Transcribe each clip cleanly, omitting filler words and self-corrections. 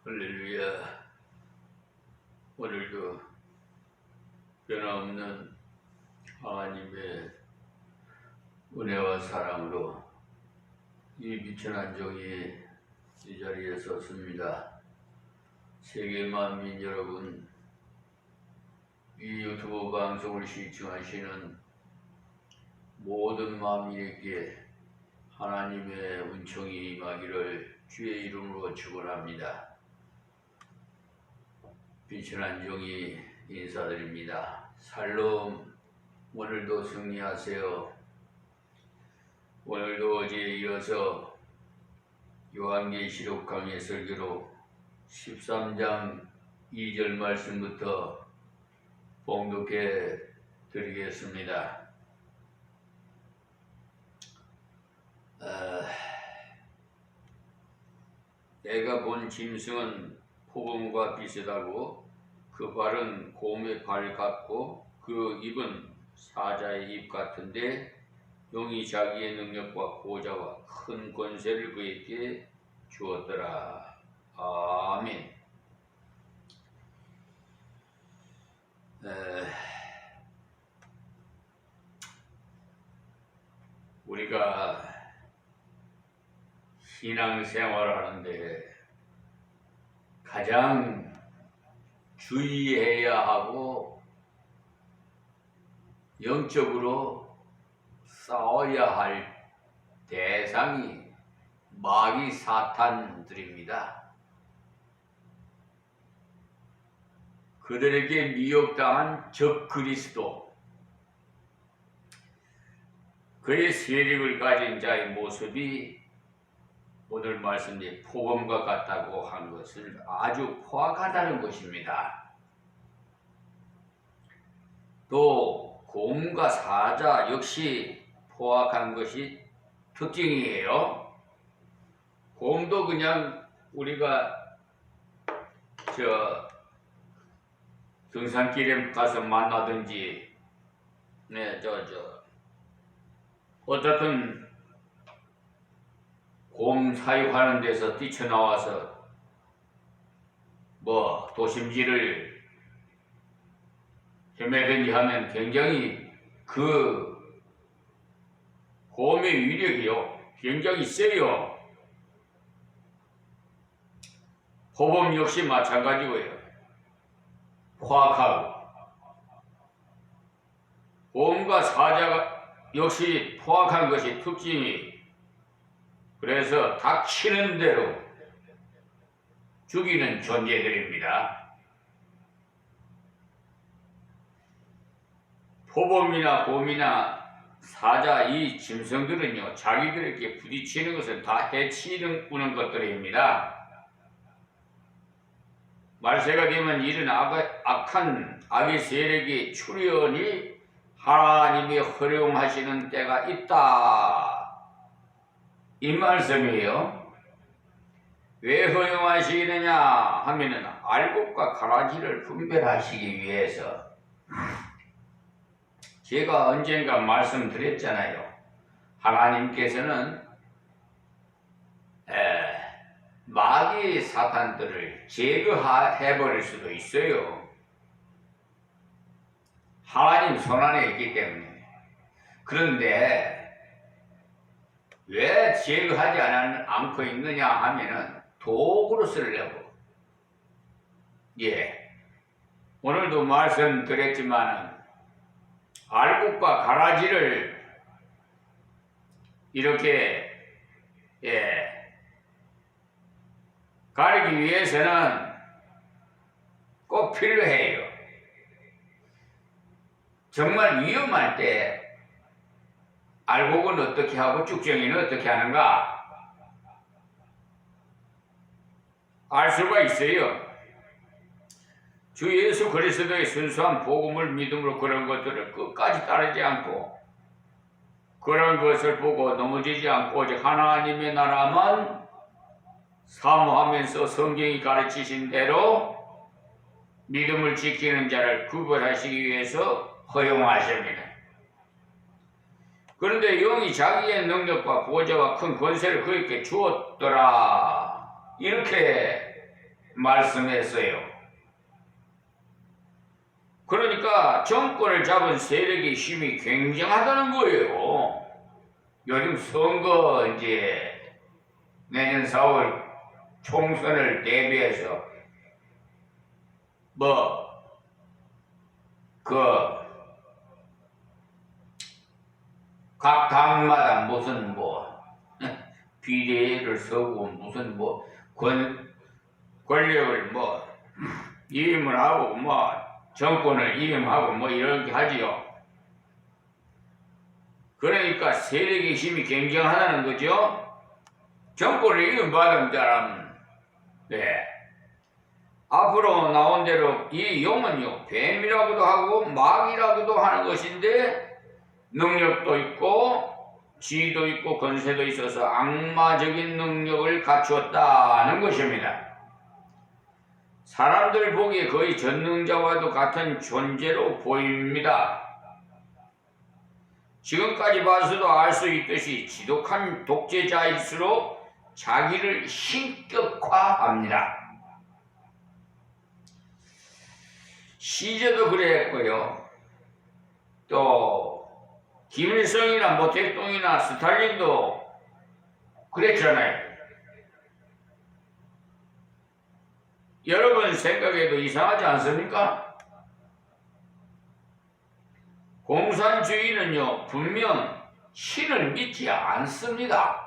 할렐루야. 오늘도 변함없는 하나님의 은혜와 사랑으로 이 비천한 종이 이 자리에 섰습니다. 세계 만민 여러분, 이 유튜브 방송을 시청하시는 모든 만민에게 하나님의 은총이 임하기를 주의 이름으로 축원합니다. 비천한 종이 인사드립니다. 샬롬. 오늘도 승리하세요. 오늘도 어제에 이어서 요한계시록 강의 설교로 13장 2절 말씀부터 봉독해 드리겠습니다. 내가 본 짐승은 포범과 비슷하고 그 발은 곰의 발 같고 그 입은 사자의 입 같은데 용이 자기의 능력과 보좌와 큰 권세를 그에게 주었더라. 아멘. 우리가 신앙생활을 하는데 가장 주의해야 하고 영적으로 싸워야 할 대상이 마귀 사탄들입니다. 그들에게 미혹당한 적 그리스도, 그의 세력을 가진 자의 모습이 오늘 말씀드린 포검과 같다고 한 것을 아주 포악하다는 것입니다. 또 곰과 사자 역시 포악한 것이 특징이에요. 곰도 그냥 우리가 등산길에 가서 만나든지 어떻든 곰 사육하는 데서 뛰쳐나와서 도심지를 헤매든지 하면 굉장히 그 곰의 위력이요 굉장히 세요. 포범 역시 마찬가지고요. 포악하고 곰과 사자가 역시 포악한 것이 특징이, 그래서 닥치는 대로 죽이는 존재들입니다. 포범이나 곰이나 사자, 이 짐승들은요 자기들에게 부딪히는 것을 다 해치우는 것들입니다. 말세가 되면 이런 악한 악의 세력이 출현이 하나님이 허용하시는 때가 있다, 이 말씀이에요. 왜 허용하시느냐 하면은 알곡과 가라지를 분별하시기 위해서. 제가 언젠가 말씀드렸잖아요. 하나님께서는 마귀 사탄들을 제거해버릴 수도 있어요. 하나님 손안에 있기 때문에. 그런데 왜 제거하지 않고 있느냐 하면은 도구로 쓰려고. 오늘도 말씀드렸지만은 알곡과 가라지를 이렇게 가리기 위해서는 꼭 필요해요. 정말 위험할 때 알곡은 어떻게 하고 쭉정이는 어떻게 하는가 알 수가 있어요. 주 예수 그리스도의 순수한 복음을 믿음으로 그런 것들을 끝까지 따르지 않고 그런 것을 보고 넘어지지 않고 오직 하나님의 나라만 사모하면서 성경이 가르치신 대로 믿음을 지키는 자를 구별하시기 위해서 허용하십니다. 그런데 영이 자기의 능력과 보좌와 큰 권세를 그에게 주었더라, 이렇게 말씀했어요. 그러니까 정권을 잡은 세력의 힘이 굉장하다는 거예요. 요즘 선거 이제 내년 4월 총선을 대비해서 각 당마다 무슨 비례를 서고 무슨 권력을 이임을 하고 정권을 이임하고 이렇게 하지요. 그러니까 세력의 힘이 굉장하다는 거죠. 정권을 이임받은 사람, 앞으로 나온 대로 이 용은요, 뱀이라고도 하고 마귀라고도 하는 것인데 능력도 있고 지위도 있고 권세도 있어서 악마적인 능력을 갖추었다는 것입니다. 사람들 보기에 거의 전능자와도 같은 존재로 보입니다. 지금까지 봐서도 알 수 있듯이 지독한 독재자일수록 자기를 신격화합니다. 시제도 그랬고요. 또 김일성이나 모택동이나 스탈린도 그랬잖아요. 여러분 생각해도 이상하지 않습니까? 공산주의는요, 분명 신을 믿지 않습니다.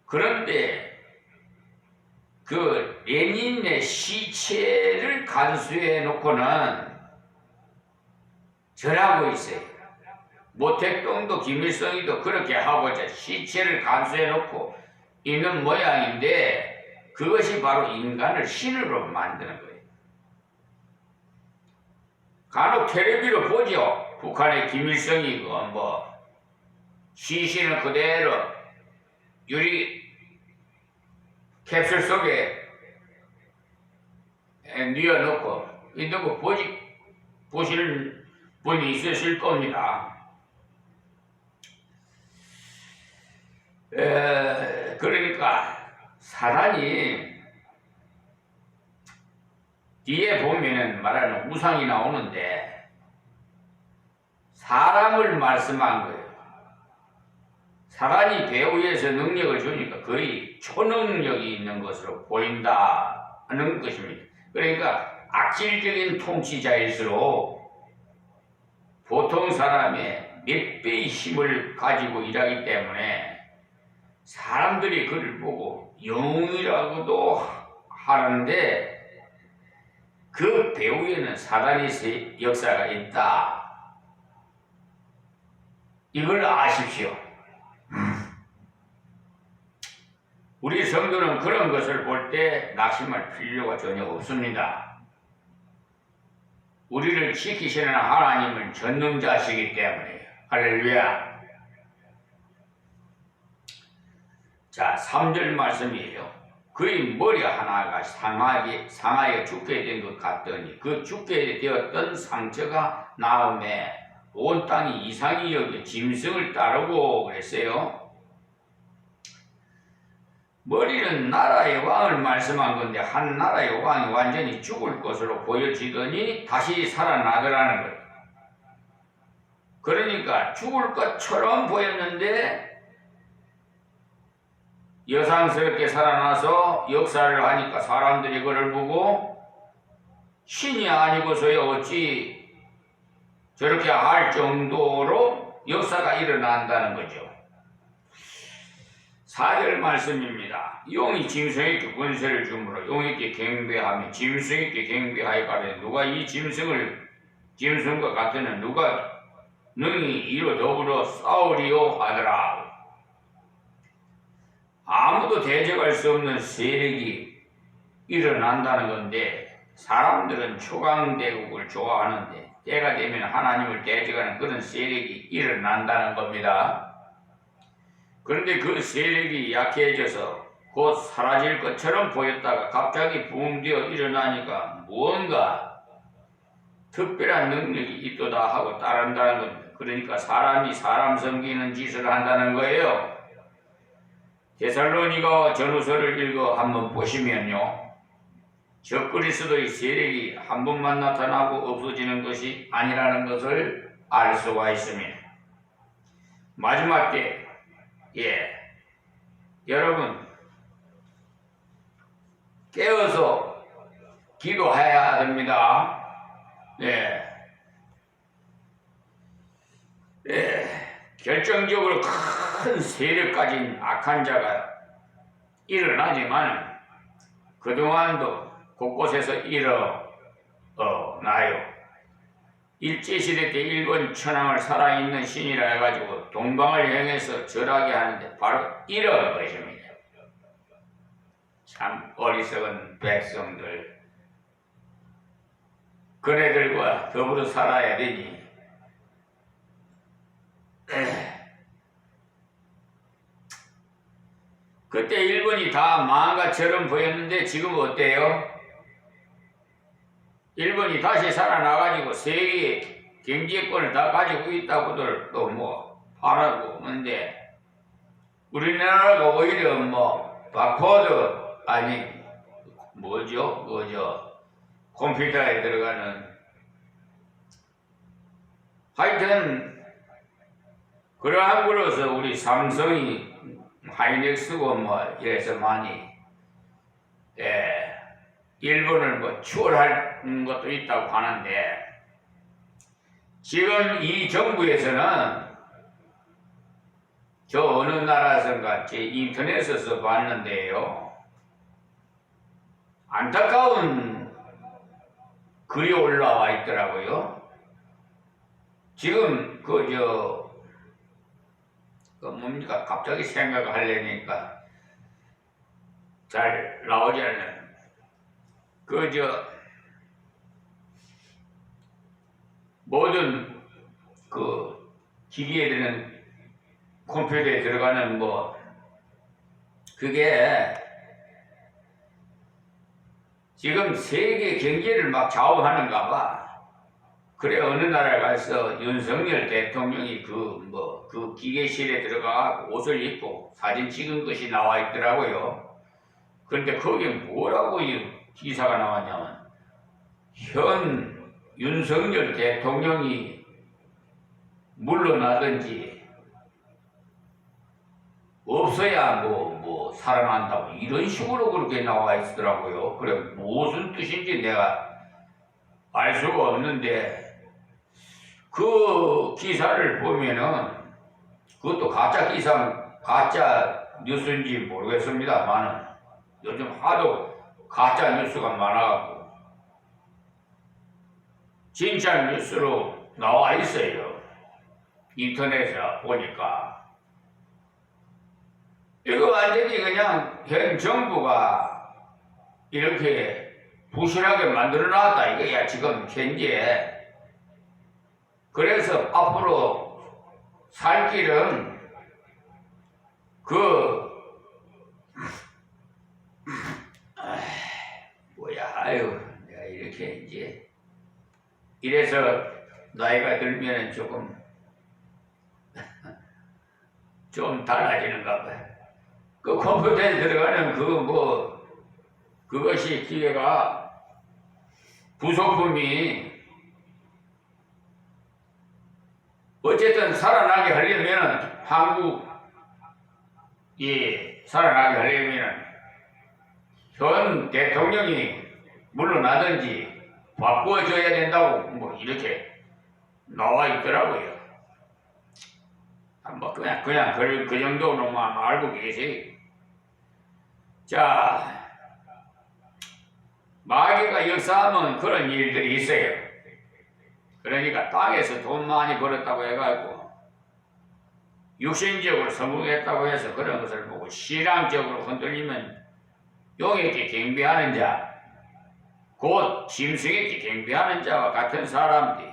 그런데 그 레닌의 시체를 간수해 놓고는 절하고 있어요. 모택동도 김일성이도 그렇게 하고자 시체를 간수해 놓고 있는 모양인데 그것이 바로 인간을 신으로 만드는 거예요. 간혹 텔레비로 보죠. 북한의 김일성이 시신을 그대로 유리 캡슐 속에 뉘어놓고 있는 거 보시는 분이 있으실 겁니다. 그러니까 사단이 뒤에 보면은 말하는 우상이 나오는데 사람을 말씀한 거예요. 사단이 배후에서 능력을 주니까 거의 초능력이 있는 것으로 보인다는 것입니다. 그러니까 악질적인 통치자일수록 보통 사람의 몇 배의 힘을 가지고 일하기 때문에 사람들이 그를 보고 영웅이라고도 하는데 그 배후에는 사단의 역사가 있다. 이걸 아십시오. 우리 성도는 그런 것을 볼 때 낙심할 필요가 전혀 없습니다. 우리를 지키시는 하나님은 전능자시기 때문에 할렐루야. 자, 3절 말씀이에요. 그의 머리 하나가 상하여 죽게 된 것 같더니 그 죽게 되었던 상처가 나음에 온 땅이 이상히 여겨 짐승을 따르고 그랬어요. 머리는 나라의 왕을 말씀한 건데 한 나라의 왕이 완전히 죽을 것으로 보여지더니 다시 살아나더라는 거예요. 그러니까 죽을 것처럼 보였는데 여상스럽게 살아나서 역사를 하니까 사람들이 그를 보고 신이 아니고서야 어찌 저렇게 할 정도로 역사가 일어난다는 거죠. 4절 말씀입니다. 용이 짐승에게 권세를 주므로 용에게 경배하며 짐승에게 경배하여 누가 이 짐승과 같으면 누가 능히 이로 더불어 싸우리요 하더라. 아무도 대적할 수 없는 세력이 일어난다는 건데 사람들은 초강대국을 좋아하는데 때가 되면 하나님을 대적하는 그런 세력이 일어난다는 겁니다. 그런데 그 세력이 약해져서 곧 사라질 것처럼 보였다가 갑자기 붕되어 일어나니까 무언가 특별한 능력이 있도다 하고 따른다는 겁니다. 그러니까 사람이 사람 섬기는 짓을 한다는 거예요. 데살로니가 전후서를 읽어 한번 보시면요. 적그리스도의 세력이 한 번만 나타나고 없어지는 것이 아니라는 것을 알 수가 있습니다. 마지막 때, 여러분 깨어서 기도해야 됩니다. 결정적으로 큰 세력 가진 악한 자가 일어나지만 그동안도 곳곳에서 일어나요. 일제시대 때 일본 천황을 살아있는 신이라 해가지고 동방을 향해서 절하게 하는데 바로 이런 것입니다. 참 어리석은 백성들, 그네들과 더불어 살아야 되니 그때 일본이 다 망한 것처럼 보였는데 지금 어때요? 일본이 다시 살아나가지고 세계 경제권을 다 가지고 있다고들 또 뭐 바라고 하는데 우리나라가 오히려 뭐 바코드 아니 뭐죠? 컴퓨터에 들어가는 하여튼 그러한 거로서 우리 삼성이 하이닉스고 뭐 이래서 많이 일본을 뭐 추월할 것도 있다고 하는데 지금 이 정부에서는 저 어느 나라에선가 제 인터넷에서 봤는데요. 안타까운 글이 올라와 있더라고요. 지금 뭡니까 갑자기 생각을 하려니까 잘 나오지 않는 모든 기기에는 컴퓨터에 들어가는 그게 지금 세계 경제를 막 좌우하는가 봐. 그래 어느 나라에 가서 윤석열 대통령이 그 기계실에 들어가 옷을 입고 사진 찍은 것이 나와 있더라고요. 그런데 거기에 뭐라고 이 기사가 나왔냐면 현 윤석열 대통령이 물러나든지 없어야 살아난다고 이런 식으로 그렇게 나와 있더라고요. 그래 무슨 뜻인지 내가 알 수가 없는데 그 기사를 보면은 그것도 가짜 뉴스인지 모르겠습니다만 요즘 하도 가짜 뉴스가 많아가지고 진짜 뉴스로 나와 있어요. 인터넷에 보니까 이거 완전히 그냥 현 정부가 이렇게 부실하게 만들어 놨다 이거야 지금 현재. 그래서 앞으로 살 길은 내가 이렇게 이제 이래서 나이가 들면 좀 달라지는가 봐. 그 컴퓨터에 들어가는 그것이 기계가 부속품이 어쨌든 살아나게 하려면 한국이 살아나게 하려면 현 대통령이 물러나든지 바꾸어져야 된다고 이렇게 나와 있더라고요. 그냥 그 정도로만 알고 계세요. 자, 마귀가 역사하면 그런 일들이 있어요. 그러니까 땅에서 돈 많이 벌었다고 해가지고 육신적으로 성공했다고 해서 그런 것을 보고 신앙적으로 흔들리면 용에게 경배하는 자, 곧 짐승에게 경배하는 자와 같은 사람들이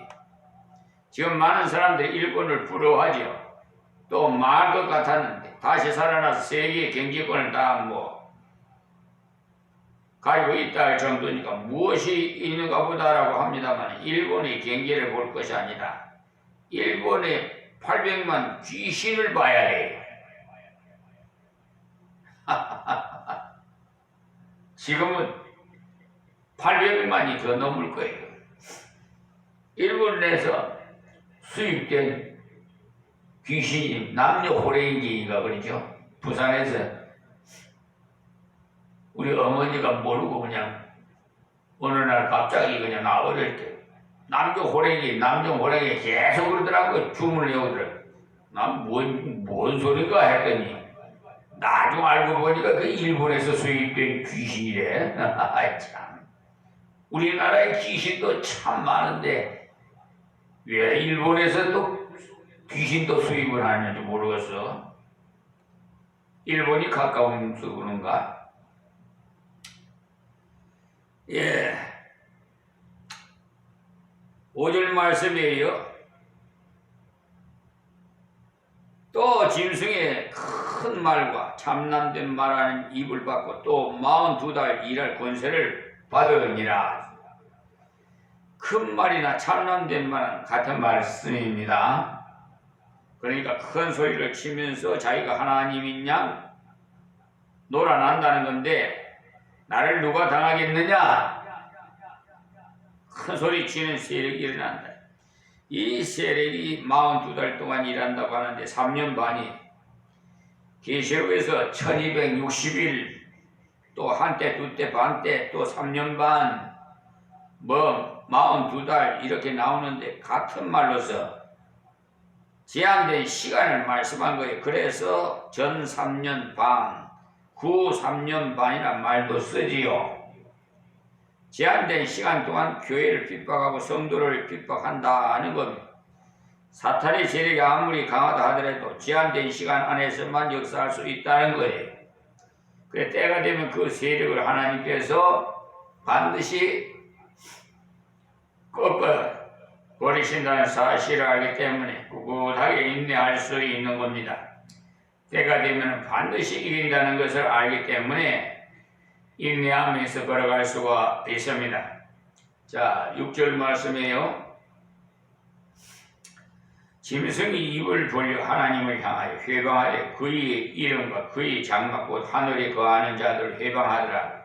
지금 많은 사람들이 일본을 부러워하죠. 또 망할 것 같았는데 다시 살아나서 세계 경제권을 다 가지고 있다 할 정도니까 무엇이 있는가 보다라고 합니다만 일본의 경제를 볼 것이 아니라 일본의 800만 귀신을 봐야 해요. 지금은 800만이 더 넘을 거예요. 일본에서 수입된 귀신이 남녀 호랭이인가 그러죠. 부산에서 우리 어머니가 모르고 그냥 어느 날 갑자기 그냥 나 어릴 때 남녀 호랭이 계속 그러더라고요. 주문을 해오더라고요. 난 뭔 소리가 했더니 나중 알고 보니까 그 일본에서 수입된 귀신이래. 참. 우리나라의 귀신도 참 많은데 왜 일본에서 또 귀신도 수입을 하는지 모르겠어. 일본이 가까운서 그런가? 예. 5절 말씀이에요. 또 짐승의 큰 말과 참남된 말하는 입을 받고 또 42달 일할 권세를 받으니라. 큰 말이나 참남된 말은 같은 말씀입니다. 그러니까 큰 소리를 치면서 자기가 하나님인 양 놀아난다는 건데 나를 누가 당하겠느냐? 큰 소리 치는 세력이 일어난다. 이 세력이 42달 동안 일한다고 하는데 3년 반이 계시록에서 1260일 또 한때 두때 반때 또 3년 반 뭐 42달 이렇게 나오는데 같은 말로서 제한된 시간을 말씀한 거예요. 그래서 전 3년 반, 후 3년 반이란 말도 쓰지요. 제한된 시간 동안 교회를 핍박하고 성도를 핍박한다는 겁니다. 사탄의 세력이 아무리 강하다 하더라도 제한된 시간 안에서만 역사할 수 있다는 거예요. 그래 때가 되면 그 세력을 하나님께서 반드시 꺾어버리신다는 사실을 알기 때문에 꿋꿋하게 인내할 수 있는 겁니다. 때가 되면 반드시 이긴다는 것을 알기 때문에 인내하면서 걸어갈 수가 있습니다. 자, 6절 말씀이에요. 짐승이 입을 벌려 하나님을 향하여 회방하되 그의 이름과 그의 장막 곧 하늘에 거하는 자들을 회방하더라.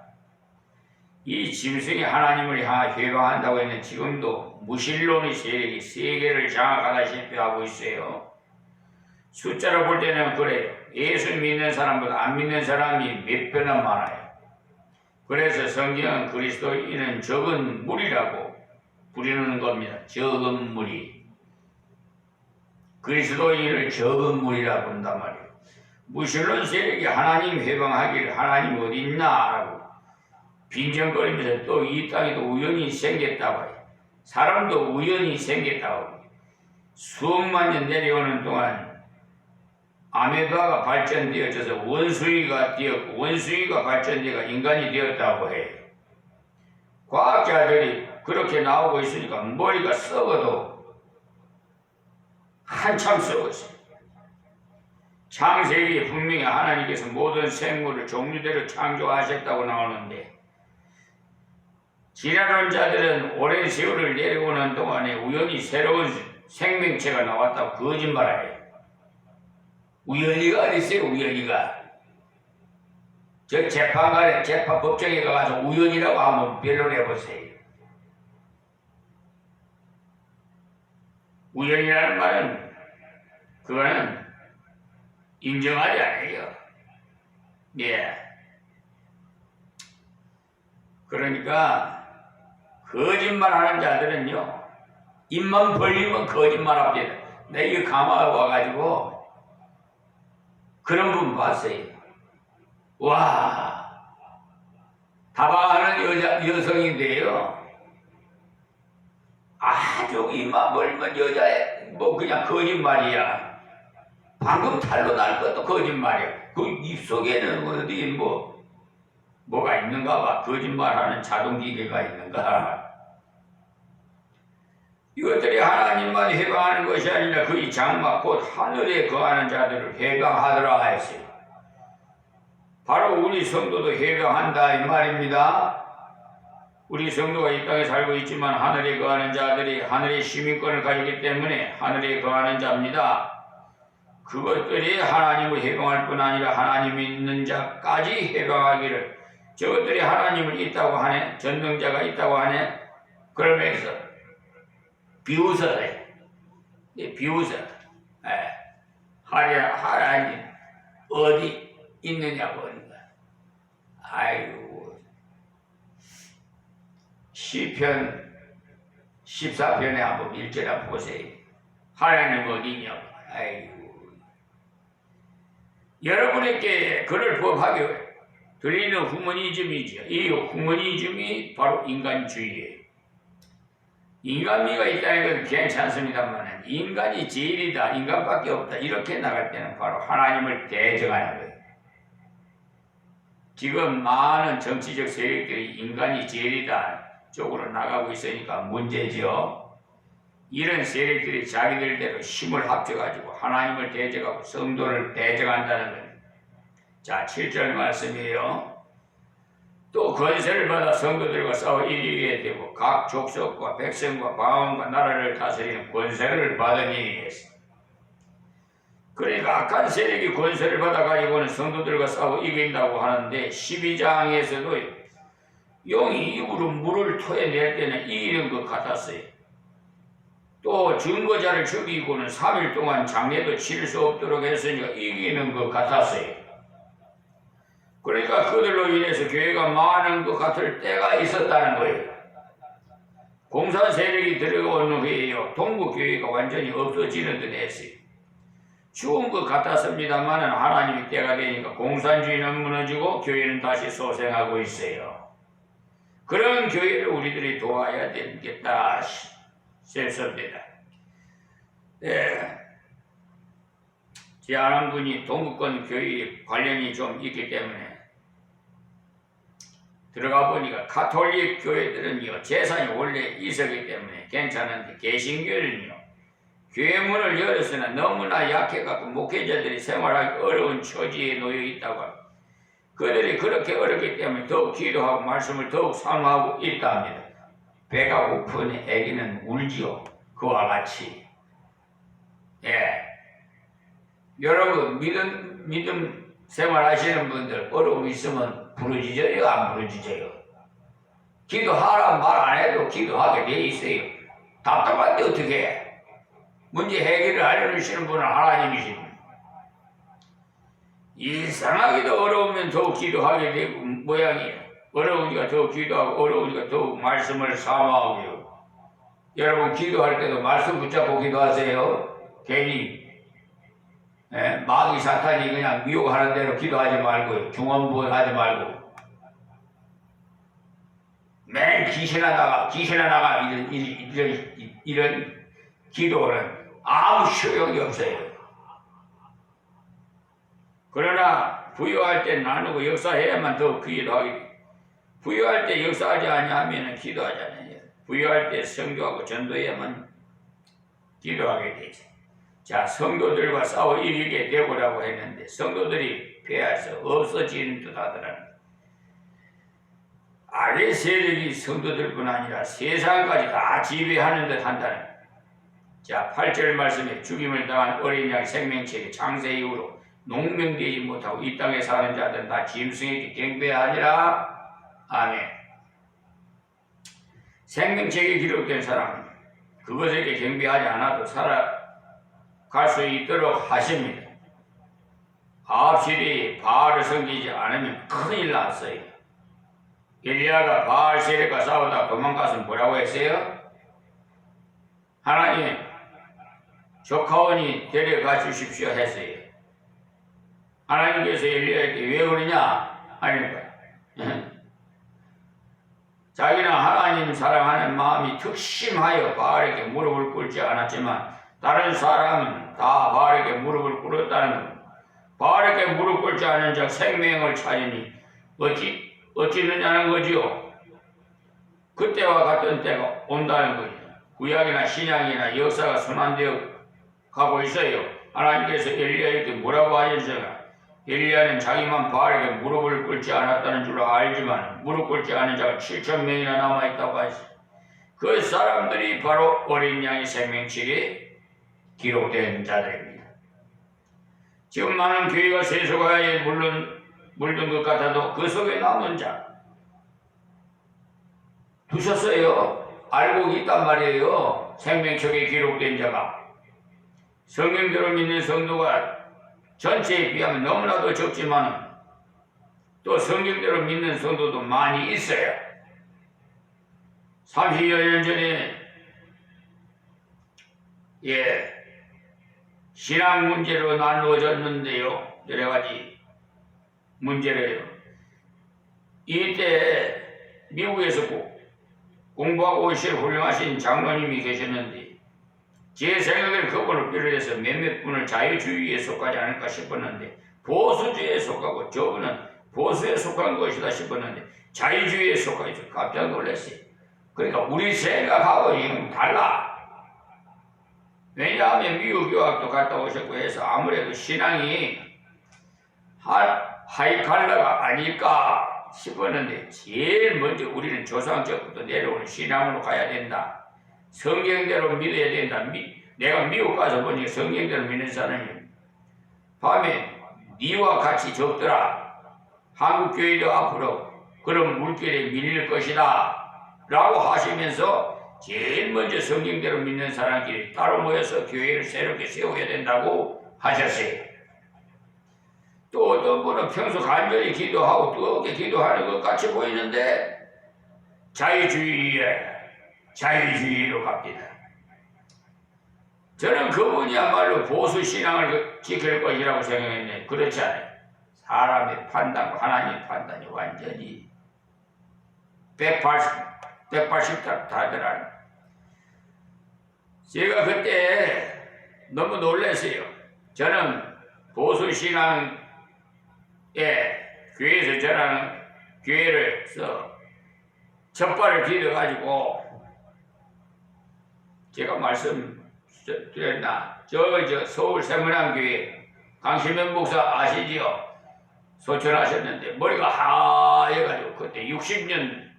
이 짐승이 하나님을 향하여 회방한다고 했는 지금도 무신론의 세력이 세계를 장악하다시피 하고 있어요. 숫자로 볼 때는 그래요. 예수 믿는 사람보다 안 믿는 사람이 몇 배나 많아요. 그래서 성경은 그리스도인은 적은 무리라고 부르는 겁니다. 적은 무리. 그리스도인을 적은 무리라고 부른단 말이에요. 무신론 세력이 하나님 회방하기를 하나님 어디 있나라고 빈정거리면서 또 이 땅에도 우연히 생겼다고 해요. 사람도 우연히 생겼다고 해요. 수억만 년 내려오는 동안 아메바가 발전되어져서 원숭이가 되었고 원숭이가 발전되어 인간이 되었다고 해요. 과학자들이 그렇게 나오고 있으니까 머리가 썩어도 한참 썩었어요. 창세기에 분명히 하나님께서 모든 생물을 종류대로 창조하셨다고 나오는데 지랄론자들은 오랜 세월을 내려오는 동안에 우연히 새로운 생명체가 나왔다고 거짓말해요. 우연히가 어딨어요, 우연히가. 저 재판관에, 법정에 가서 우연이라고 한번 변론해보세요. 우연이라는 말은, 그거는 인정하지 않아요. 예. 그러니까, 거짓말 하는 자들은요, 입만 벌리면 거짓말 합니다. 내가 이거 감화가 와가지고, 그런 분 봤어요. 와, 다방하는 여성인데요. 아주 입만 벌리면 여자애, 뭐 그냥 거짓말이야. 방금 탈로 날 것도 거짓말이야. 그 입속에는 어디 뭐가 있는가 봐. 거짓말하는 자동기계가 있는가. 이것들이 하나님만 해방하는 것이 아니라 그의 장막 곧 하늘에 거하는 자들을 해방하더라 했어요. 바로 우리 성도도 해방한다 이 말입니다. 우리 성도가 이 땅에 살고 있지만 하늘에 거하는 자들이 하늘의 시민권을 가지기 때문에 하늘에 거하는 자입니다. 그것들이 하나님을 해방할 뿐 아니라 하나님이 있는 자까지 해방하기를 저것들이 하나님을 있다고 하네, 전능자가 있다고 하네. 그러면서 비웃어라. 비웃어. 하나님 어디 있느냐고 하는 거야. 아이고, 시편 14편에 한번 1절 한번 보세요. 하나님 어디 있냐고. 아이고, 여러분에게 그를 법하게 들리는 후머니즘이죠. 이 후머니즘이 바로 인간주의예요. 인간미가 있다는 것은 괜찮습니다만 인간이 제일이다, 인간밖에 없다 이렇게 나갈 때는 바로 하나님을 대적하는 거예요. 지금 많은 정치적 세력들이 인간이 제일이다 쪽으로 나가고 있으니까 문제죠. 이런 세력들이 자기들대로 힘을 합쳐가지고 하나님을 대적하고 성도를 대적한다는 거예요. 자, 7절 말씀이에요. 또 권세를 받아 성도들과 싸워 이기게 되고 각 족속과 백성과 방언과 나라를 다스리는 권세를 받으니. 그러니까 악한 세력이 권세를 받아가지고는 성도들과 싸워 이긴다고 하는데 12장에서도 용이 입으로 물을 토해낼 때는 이기는 것 같았어요. 또 증거자를 죽이고는 3일 동안 장례도 치를 수 없도록 했으니까 이기는 것 같았어요. 그러니까 그들로 인해서 교회가 많은 것 같을 때가 있었다는 거예요. 공산 세력이 들어오는 후에요. 동북교회가 완전히 없어지는 듯 했어요. 죽은 것 같았습니다만 하나님이 때가 되니까 공산주의는 무너지고 교회는 다시 소생하고 있어요. 그런 교회를 우리들이 도와야 되겠다 싶습니다. 네. 제 아는 분이 동북권 교회 관련이 좀 있기 때문에 들어가 보니까 가톨릭 교회들은요 재산이 원래 있었기 때문에 괜찮은데 개신교는요 교회 문을 열었으나 너무나 약해갖고 목회자들이 생활하기 어려운 처지에 놓여 있다고 합니다. 그들이 그렇게 어렵기 때문에 더욱 기도하고 말씀을 더욱 사모하고 있답니다. 배가 고픈 애기는 울지요. 그와 같이. 예. 여러분 믿음 생활하시는 분들 어려움 있으면 부르짖어요, 안 부르짖어요? 기도하라 말 안 해도 기도하게 돼 있어요. 답답한데 어떻게 해? 문제 해결을 알려주시는 분은 하나님이십니다. 이상하게도 어려우면 더욱 기도하게 되고 모양이에요. 어려우니까 더욱 기도하고 어려우니까 더욱 말씀을 사모하고요. 여러분 기도할 때도 말씀 붙잡고 기도하세요. 괜히 마귀 사탄이 그냥 미혹하는 대로 기도하지 말고요. 중언부언하지 말고 매일 귀신하다가 이런 기도는 아무 소용이 없어요. 그러나 부유할 때 나누고 역사해야만 더 기도하게 돼요. 부유할 때 역사하지 아니하면 기도하지 않아요. 부유할 때 선교하고 전도해야만 기도하게 되죠. 자, 성도들과 싸워 이기게 되고라고 했는데 성도들이 패해서 없어지는 듯 하더라는 아래 세력이 성도들뿐 아니라 세상까지 다 지배하는 듯 한다는. 자, 8절 말씀에 죽임을 당한 어린 양 생명체의 창세 이후로 농명되지 못하고 이 땅에 사는 자들은 다 짐승에게 경배하니라. 아멘. 생명체에 기록된 사람은 그것에게 경배하지 않아도 살아갈 수 있도록 하십니다. 아합 시대에 바알을 섬기지 않으면 큰일 났어요. 엘리야가 바알 세력과 싸우다 도망가서 뭐라고 했어요? 하나님, 조카원이 데려가 주십시오 했어요. 하나님께서 엘리야에게 왜 그러냐 하는 거야. 자기는 하나님 사랑하는 마음이 특심하여 바알에게 무릎을 꿇지 않았지만 다른 사람은 다 바알에게 무릎을 꿇었다는 겁니다. 바알에게 무릎 꿇지 않은 자 생명을 찾으니 어찌느냐는 거지요. 그때와 같은 때가 온다는 거죠. 구약이나 신약이나 역사가 순환되어 가고 있어요. 하나님께서 엘리야에게 뭐라고 하셨어요? 엘리야는 자기만 바알에게 무릎을 꿇지 않았다는 줄 알지만 무릎 꿇지 않은 자가 7,000명이나 남아있다고 하시죠. 그 사람들이 바로 어린 양의 생명책에 기록된 자들입니다. 지금 많은 교회가 세속화에 물든 것 같아도 그 속에 남은 자 두셨어요. 알고 있단 말이에요. 생명책에 기록된 자가. 성경대로 믿는 성도가 전체에 비하면 너무나도 적지만 또 성경대로 믿는 성도도 많이 있어요. 30여 년 전에 신앙 문제로 나누어졌는데요. 여러 가지 문제래요. 이때 미국에서 공부하고 오실 훌륭하신 장로님이 계셨는데 제 생각에는 그분을 비롯해서 몇몇 분을 자유주의에 속하지 않을까 싶었는데 보수주의에 속하고 저분은 보수에 속한 것이다 싶었는데 자유주의에 속하죠. 깜짝 놀랐어요. 그러니까 우리 생각하고 지금 달라. 왜냐하면 미국 유학도 갔다 오셨고 해서 아무래도 신앙이 하이칼라가 아닐까 싶었는데 제일 먼저 우리는 조상적부터 내려오는 신앙으로 가야 된다. 성경대로 믿어야 된다. 내가 미국 가서 보니 성경대로 믿는 사람이 밤에 니와 같이 적더라. 한국교회도 앞으로 그런 물결에 밀릴 것이다 라고 하시면서 제일 먼저 성경대로 믿는 사람끼리 따로 모여서 교회를 새롭게 세워야 된다고 하셨어요. 또 어떤 분은 평소 간절히 기도하고 뜨겁게 기도하는 것 같이 보이는데 자유주의로 갑니다. 저는 그분이야말로 보수신앙을 지킬 것이라고 생각했는데 그렇지 않아요. 사람의 판단과 하나님의 판단이 완전히 180도 다르더라고요. 제가 그때 너무 놀랐어요. 저는 보수신앙에 교회에서 저랑 교회를 첫발을 디뎌가지고 제가 말씀드렸나? 저 서울 세문안교회 강신면 목사 아시지요? 소천하셨는데 머리가 하얘가지고 그때 60년대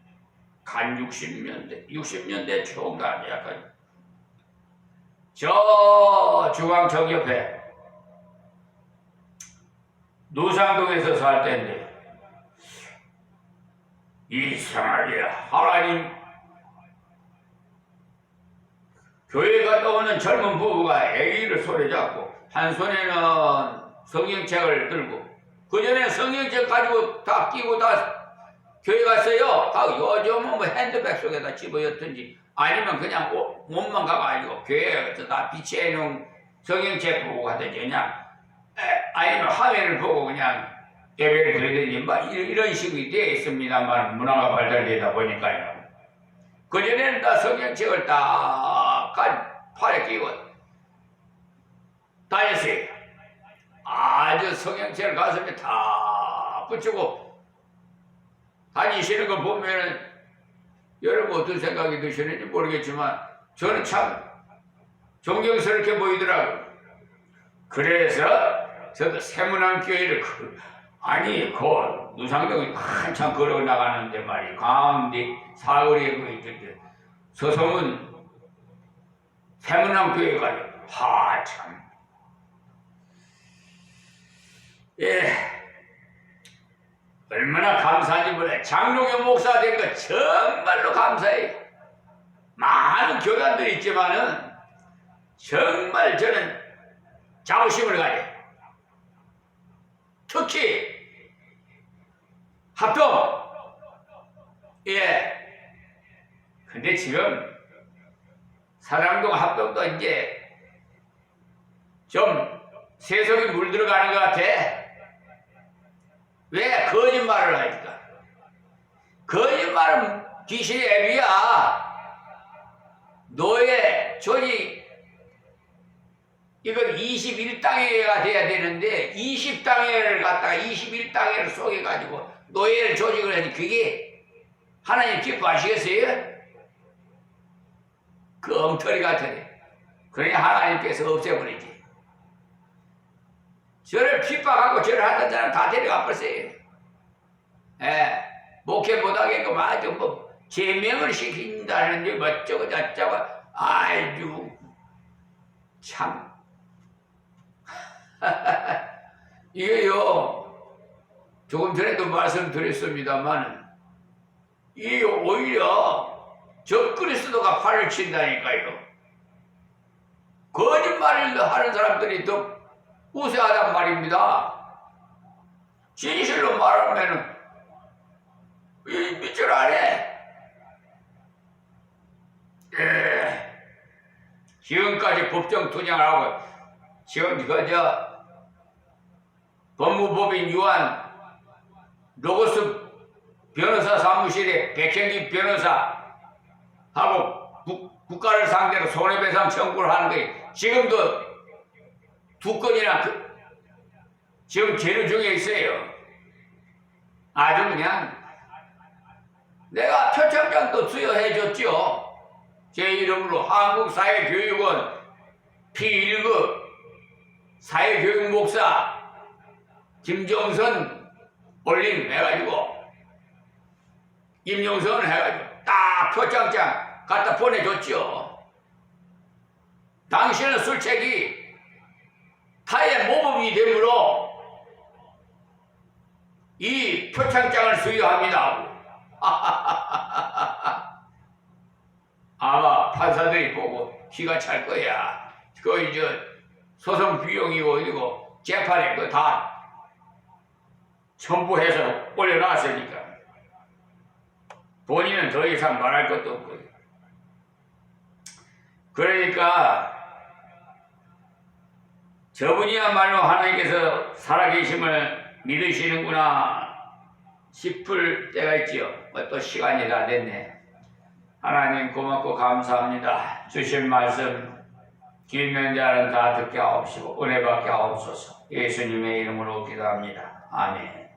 초인가 약간 저 중앙청 옆에 노상동에서 살 때인데 이상하게 하나님 교회 갔다 오는 젊은 부부가 아기를 손에 잡고 한 손에는 성경책을 들고 그 전에 성경책 가지고 다 끼고 다 교회 갔어요. 요즘은 뭐 핸드백 속에다 집어였든지 아니면 그냥 몸만 가가지고 교회에서 다 비치해놓은 성경책 보고 가든지 그냥 아니면 화면을 보고 그냥 예배를 드리든지 뭐 이런 식이 되어 있습니다만 문화가 발달되다 보니까요. 그전에는 다 성경책을 다 팔에 끼고 다녔어요. 아주 성경책을 가슴에 다 붙이고 다니시는 거 보면 여러분 어떤 생각이 드시는지 모르겠지만 저는 참 존경스럽게 보이더라고요. 그래서 저도 세문안교회를 누상동이 한참 걸어 나가는데 말이에요. 가운데 사거리에 그 서성은 세문안교회 가지고 참 얼마나 감사한지 몰라요. 장로교 목사 된 거 정말로 감사해요. 많은 교단들이 있지만은 정말 저는 자부심을 가져요. 특히 합동. 근데 지금 사랑동 합동도 이제 좀 세속이 물들어가는 것 같아. 왜? 거짓말을 하니까. 거짓말은 귀신의 애비야. 노예, 조직, 이건 21당회가 돼야 되는데 20당회를 갖다가 21당회를 속여가지고 노예를 조직을 해서 그게 하나님 기뻐하시겠어요? 그 엉터리 같으니. 그러니 하나님께서 없애버리지. 저를 핍박하고 저를 하던 사람 다 데려가 버렸어요. 목회 못하게끔 아주 뭐 제명을 시킨다는데 뭐 저거 저거 아주 참 이게요 조금 전에도 말씀드렸습니다만 이 오히려 적그리스도가 팔을 친다니까요. 거짓말을 하는 사람들이 더 우세하단 말입니다. 진실로 말하면 믿질 않아. 지금까지 법정 투쟁을 하고 지금 법무법인 유한 로고스 변호사 사무실에 백현기 변호사하고 국가를 상대로 손해배상 청구를 하는 게 지금도 2건이나 지금 계류 중에 있어요. 아주 그냥 내가 표창장도 수여해줬죠. 제 이름으로 한국사회교육원 P1급 사회교육목사 김정선 올림 해가지고 임용선 해가지고 딱 표창장 갖다 보내줬죠. 당신은 술책이 타의 모범이 되므로 이 표창장을 수여합니다. 아마 판사들이 보고 기가 찰 거야. 그거 이제 소송 비용이고 이거 재판에 그거 다 첨부해서 올려놨으니까 본인은 더 이상 말할 것도 없고. 그러니까 저분이야말로 하나님께서 살아계심을 믿으시는구나 싶을 때가 있지요. 또 시간이 다 됐네. 하나님 고맙고 감사합니다. 주신 말씀 듣는 자는 다 듣게 하옵시고 은혜 받게 하옵소서. 예수님의 이름으로 기도합니다. 아멘.